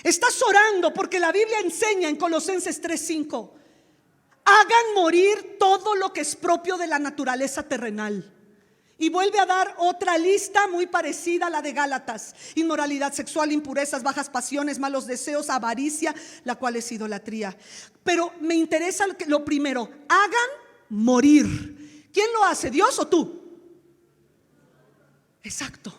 Estás orando porque la Biblia enseña en Colosenses 3:5: hagan morir todo lo que es propio de la naturaleza terrenal. Y vuelve a dar otra lista muy parecida a la de Gálatas: inmoralidad sexual, impurezas, bajas pasiones, malos deseos, avaricia, la cual es idolatría. Pero me interesa lo primero: hagan morir. ¿Quién lo hace, Dios o tú? Exacto.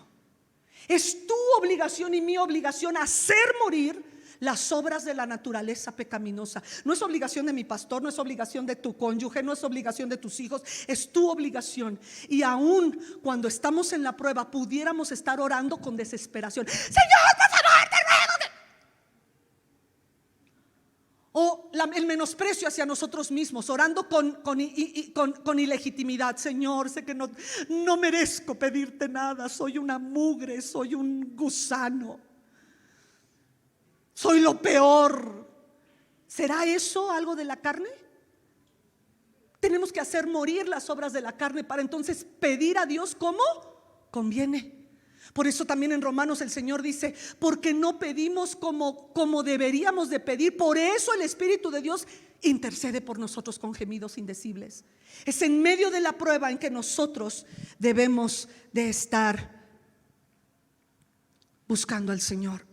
Es tu obligación y mi obligación hacer morir las obras de la naturaleza pecaminosa. No es obligación de mi pastor, no es obligación de tu cónyuge, no es obligación de tus hijos, es tu obligación. Y aún cuando estamos en la prueba, pudiéramos estar orando con desesperación: Señor, por favor, te ruego que... O el menosprecio hacia nosotros mismos, orando con ilegitimidad: Señor, sé que no merezco pedirte nada, soy una mugre, soy un gusano, soy lo peor. ¿Será eso algo de la carne? Tenemos que hacer morir las obras de la carne para entonces pedir a Dios como conviene. Por eso también en Romanos el Señor dice: porque no pedimos como deberíamos de pedir. Por eso el Espíritu de Dios intercede por nosotros con gemidos indecibles. Es en medio de la prueba en que nosotros debemos de estar buscando al Señor.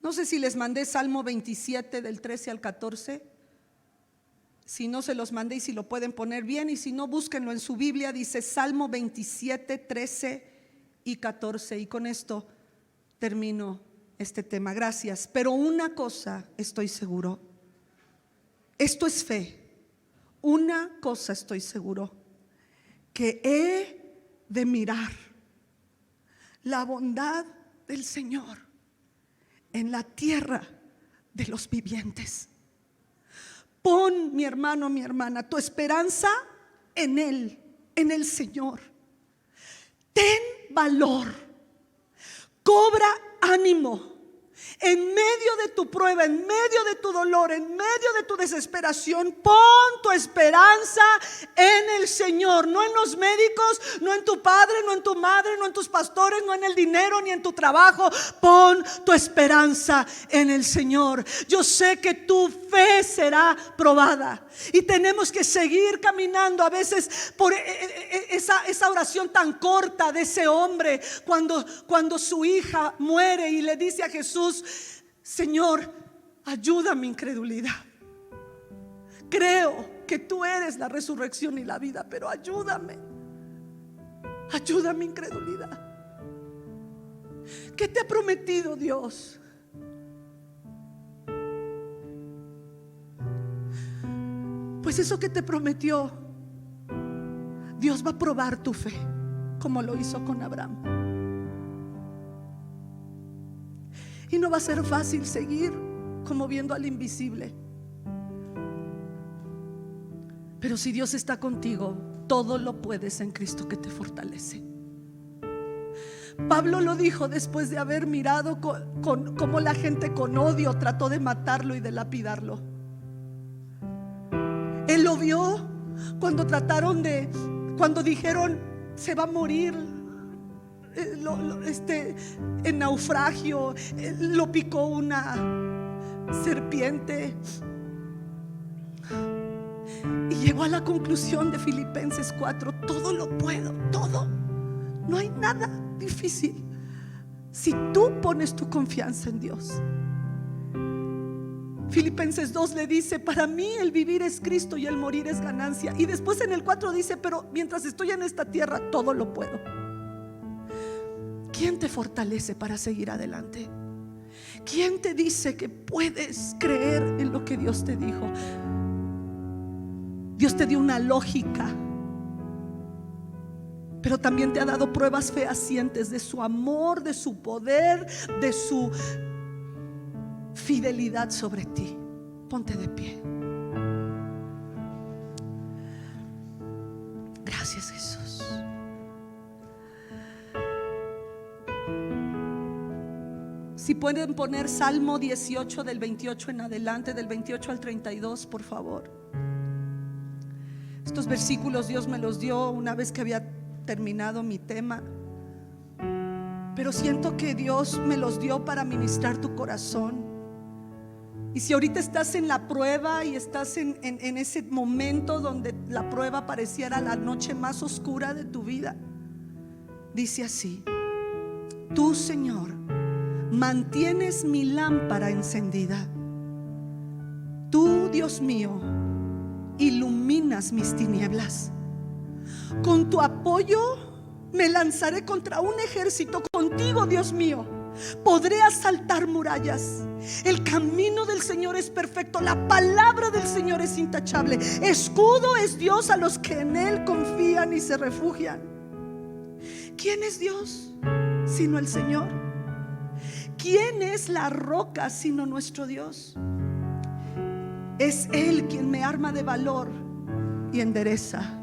No sé si les mandé Salmo 27 del 13 al 14. Si no, se los mandé, y si lo pueden poner bien, y si no, búsquenlo en su Biblia. Dice Salmo 27, 13 y 14. Y con esto termino este tema. Gracias. Pero una cosa estoy seguro: esto es fe. Una cosa estoy seguro: que he de mirar la bondad del Señor en la tierra de los vivientes. Pon, mi hermano, mi hermana, tu esperanza en Él, en el Señor. Ten valor, cobra ánimo. En medio de tu prueba, en medio de tu dolor, en medio de tu desesperación, pon tu esperanza en el Señor. No en los médicos, no en tu padre, no en tu madre, no en tus pastores, no en el dinero, ni en tu trabajo. Pon tu esperanza en el Señor. Yo sé que tu fe será probada, y tenemos que seguir caminando. A veces por esa oración tan corta de ese hombre cuando su hija muere y le dice a Jesús: Señor, ayuda mi incredulidad. Creo que tú eres la resurrección y la vida, pero ayúdame. Ayuda mi incredulidad. ¿Qué te ha prometido Dios? Pues eso que te prometió, Dios va a probar tu fe, como lo hizo con Abraham. Y no va a ser fácil seguir como viendo al invisible. Pero si Dios está contigo, todo lo puedes en Cristo que te fortalece. Pablo lo dijo después de haber mirado cómo la gente con odio trató de matarlo y de lapidarlo. Él lo vio cuando cuando dijeron: se va a morir en naufragio, lo picó una serpiente. Y llegó a la conclusión de Filipenses 4: todo lo puedo, todo. No hay nada difícil si tú pones tu confianza en Dios. Filipenses 2 le dice: para mí el vivir es Cristo y el morir es ganancia. Y después en el 4 dice: pero mientras estoy en esta tierra, todo lo puedo. ¿Quién te fortalece para seguir adelante? ¿Quién te dice que puedes creer en lo que Dios te dijo? Dios te dio una lógica, pero también te ha dado pruebas fehacientes de su amor, de su poder, de su fidelidad sobre ti. Ponte de pie. Gracias, Jesús. Si pueden poner Salmo 18 del 28 en adelante, del 28 al 32, por favor. Estos versículos Dios me los dio una vez que había terminado mi tema, pero siento que Dios me los dio para ministrar tu corazón. Y si ahorita estás en la prueba y estás en ese momento donde la prueba pareciera la noche más oscura de tu vida, dice así: tú, Señor, mantienes mi lámpara encendida. Tú, Dios mío, iluminas mis tinieblas. Con tu apoyo me lanzaré contra un ejército. Contigo, Dios mío, podré asaltar murallas. El camino del Señor es perfecto, la palabra del Señor es intachable. Escudo es Dios a los que en Él confían y se refugian. ¿Quién es Dios sino el Señor? ¿Quién es la roca sino nuestro Dios? Es Él quien me arma de valor y endereza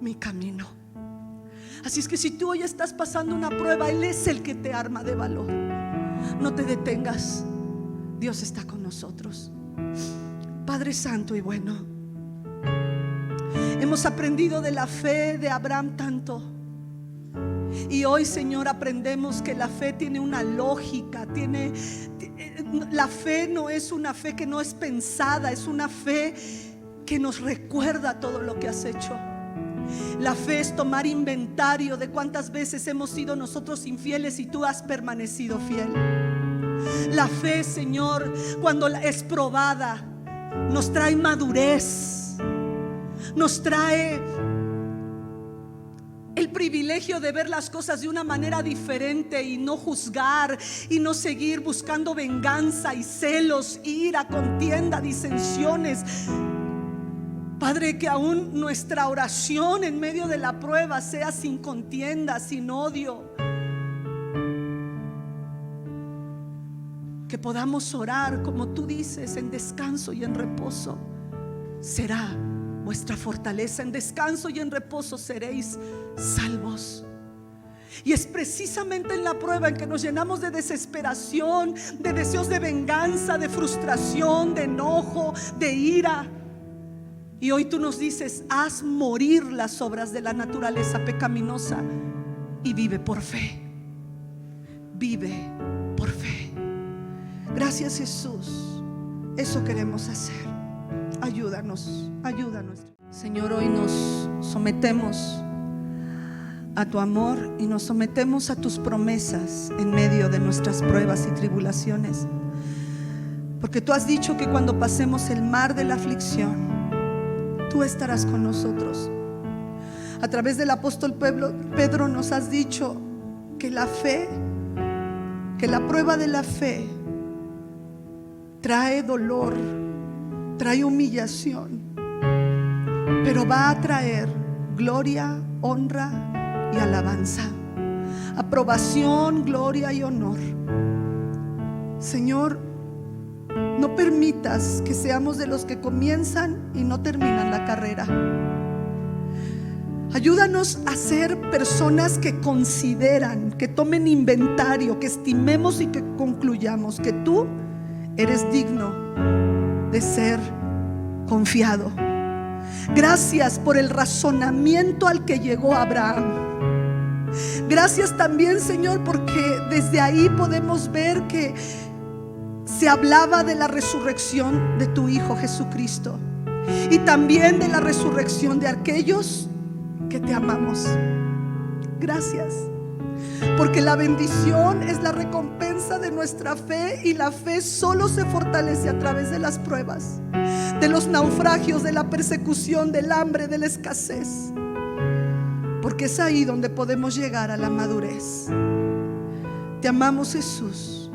mi camino. Así es que si tú hoy estás pasando una prueba, Él es el que te arma de valor. No te detengas, Dios está con nosotros. Padre santo y bueno, hemos aprendido de la fe de Abraham tanto. Y hoy, Señor, aprendemos que la fe tiene una lógica, la fe no es una fe que no es pensada, es una fe que nos recuerda todo lo que has hecho. La fe es tomar inventario de cuántas veces hemos sido nosotros infieles y tú has permanecido fiel. La fe, Señor, cuando es probada, nos trae madurez, nos trae el privilegio de ver las cosas de una manera diferente y no juzgar y no seguir buscando venganza y celos, ira, contienda, disensiones. Padre, que aún nuestra oración en medio de la prueba sea sin contienda, sin odio. Que podamos orar como tú dices, en descanso y en reposo. Será vuestra fortaleza. En descanso y en reposo seréis salvos. Y es precisamente en la prueba en que nos llenamos de desesperación, de deseos de venganza, de frustración, de enojo, de ira. Y hoy tú nos dices: haz morir las obras de la naturaleza pecaminosa y vive por fe. Vive por fe. Gracias, Jesús. Eso queremos hacer. Ayúdanos, ayúdanos. Señor, hoy nos sometemos a tu amor y nos sometemos a tus promesas en medio de nuestras pruebas y tribulaciones. Porque tú has dicho que cuando pasemos el mar de la aflicción, tú estarás con nosotros. A través del apóstol Pedro nos has dicho que la fe, que la prueba de la fe trae dolor, trae humillación, pero va a traer gloria, honra y alabanza, aprobación, gloria y honor. Señor, no permitas que seamos de los que comienzan y no terminan la carrera. Ayúdanos a ser personas que consideran, que tomen inventario, que estimemos y que concluyamos que tú eres digno de ser confiado. Gracias por el razonamiento al que llegó Abraham. Gracias también, Señor, porque desde ahí podemos ver que se hablaba de la resurrección de tu Hijo Jesucristo y también de la resurrección de aquellos que te amamos. Gracias, porque la bendición es la recompensa de nuestra fe, y la fe solo se fortalece a través de las pruebas, de los naufragios, de la persecución, del hambre, de la escasez, porque es ahí donde podemos llegar a la madurez. Te amamos, Jesús,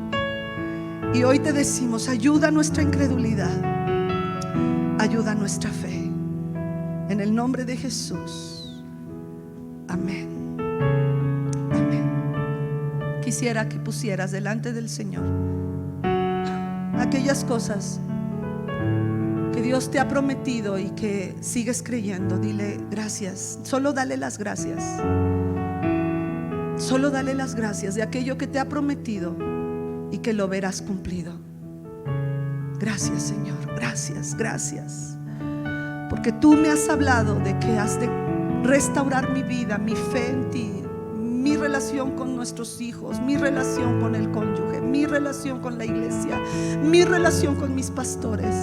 y hoy te decimos: ayuda nuestra incredulidad, ayuda nuestra fe, en el nombre de Jesús. Amén. Quisiera que pusieras delante del Señor aquellas cosas que Dios te ha prometido y que sigues creyendo. Dile gracias. Solo dale las gracias. Solo dale las gracias de aquello que te ha prometido y que lo verás cumplido. Gracias, Señor. Gracias, gracias. Porque tú me has hablado de que has de restaurar mi vida, mi fe en ti, mi relación con nuestros hijos, mi relación con el cónyuge, mi relación con la iglesia, mi relación con mis pastores.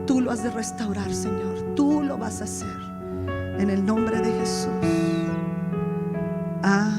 Tú lo has de restaurar, Señor. Tú lo vas a hacer en el nombre de Jesús. Amén.